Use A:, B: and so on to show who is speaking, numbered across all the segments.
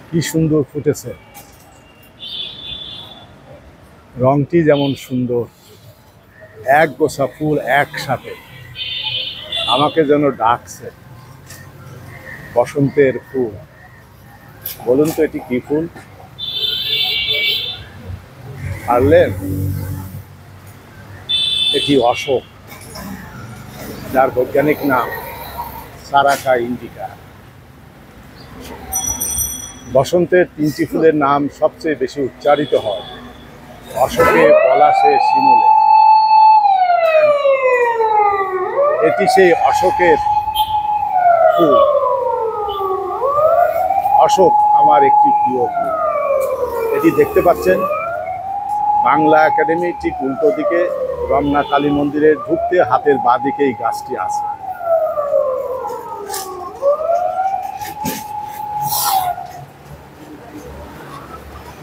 A: কি সুন্দর ফুটেছে, রংটি যেমন সুন্দর, এক গোছা ফুল একসাথে আমাকে যেন ডাকছে। বসন্তের ফুল, বলুন তো এটি কি ফুল পারলেন? এটি অশোক, যার বৈজ্ঞানিক নাম সারাকা ইন্ডিকা। বসন্তের তিনটি ফুলের নাম সবচেয়ে বেশি উচ্চারিত হয় অশোকে, পলাশে, শিমুলে। এটি সেই অশোকের ফুল। অশোক আমার একটি প্রিয় ফুল। এটি দেখতে পাচ্ছেন বাংলা একাডেমি ঠিক উল্টো দিকে, রমনা কালী মন্দিরে ঢুকতে হাতের বাঁ দিকে এই গাছটি আছে।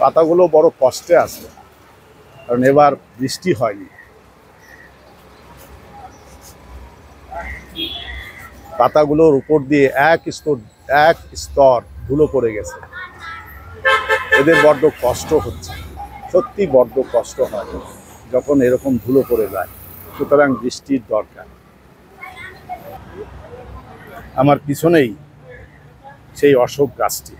A: পাতাগুলো বড় কষ্টে আছে, কারণ এবার বৃষ্টি হয়নি। পাতাগুলোর উপর দিয়ে এক স্তর ধুলো পড়ে গেছে। এদের বড্ড কষ্ট হচ্ছে, সত্যি বড্ড কষ্ট হয় যখন এরকম ধুলো পড়ে যায়। সুতরাং বৃষ্টির দরকার। আমার পিছনেই সেই অশোক গাছটি।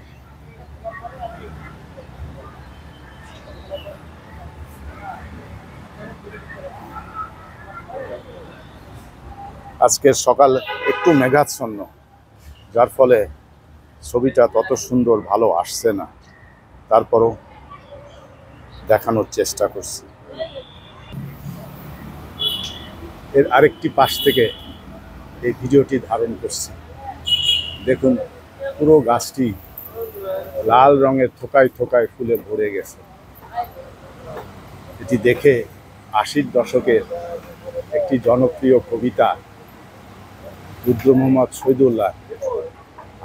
A: আজকের সকাল একটু মেঘাচ্ছন্ন, যার ফলে ছবিটা তত সুন্দর ভালো আসছে না, তারপরও দেখানোর চেষ্টা করছি। এর আরেকটি পাশ থেকে এই ভিডিওটি ধারণ করছি। দেখুন পুরো গাছটি লাল রঙের থোকায় থোকায় ফুলে ভরে গেছে। এটি দেখে ৮০ দশকের একটি জনপ্রিয় কবিতা রুদ্র মোহাম্মদ শহীদুল্লাহ,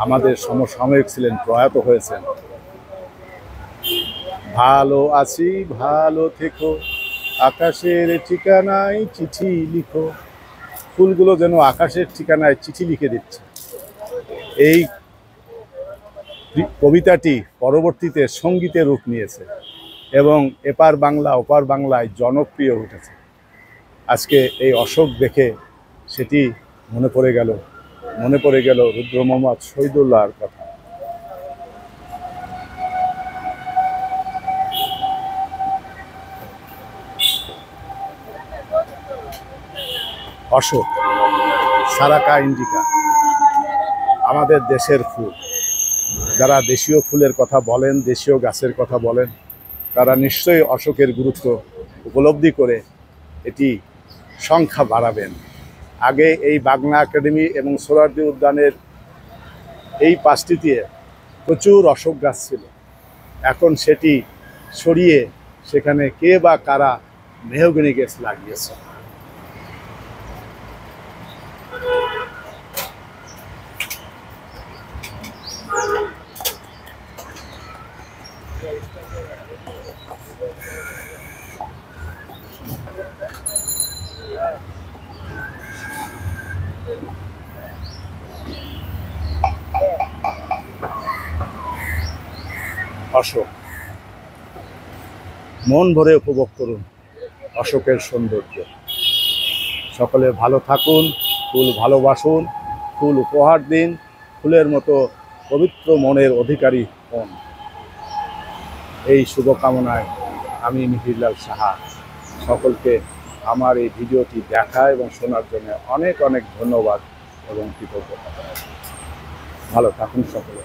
A: আমাদের সমসাময়িক ছিলেন, প্রয়াত হয়েছেন। ভালো আছি ভালো থেকো, আকাশের ঠিকানায় চিঠি লিখো। ফুলগুলো যেন আকাশের ঠিকানায় চিঠি লিখে দিচ্ছে। এই কবিতাটি পরবর্তীতে সঙ্গীতে রূপ নিয়েছে এবং এপার বাংলা ওপার বাংলায় জনপ্রিয় উঠেছে। আজকে এই অশোক দেখে সেটি মনে পড়ে গেল রুদ্র মোহাম্মদ শহীদুল্লাহর কথা। অশোক, সারাকা ইন্ডিকা আমাদের দেশের ফুল। যারা দেশীয় ফুলের কথা বলেন, দেশীয় গাছের কথা বলেন, তারা নিশ্চয়ই অশোকের গুরুত্ব উপলব্ধি করে এটি সংখ্যা বাড়াবেন। আগে এই বাংলা একাডেমি এবং সোহরাওয়ার্দী উদ্যানের এই পাশটিতে প্রচুর অশোক গাছ ছিল। এখন সেটি সরিয়ে সেখানে কে বা কারা মেহগনি গাছ লাগিয়েছে। অশোক, মন ভরে উপভোগ করুন অশোকের সৌন্দর্য। সকলে ভালো থাকুন, ফুল ভালোবাসুন, ফুল উপহার দিন, ফুলের মতো পবিত্র মনের অধিকারী হন। এই শুভকামনায় আমি মিহিরলাল সাহা সকলকে আমার এই ভিডিওটি দেখা এবং শোনার জন্য অনেক অনেক ধন্যবাদ এবং কৃতজ্ঞতা। ভালো থাকুন সকলে।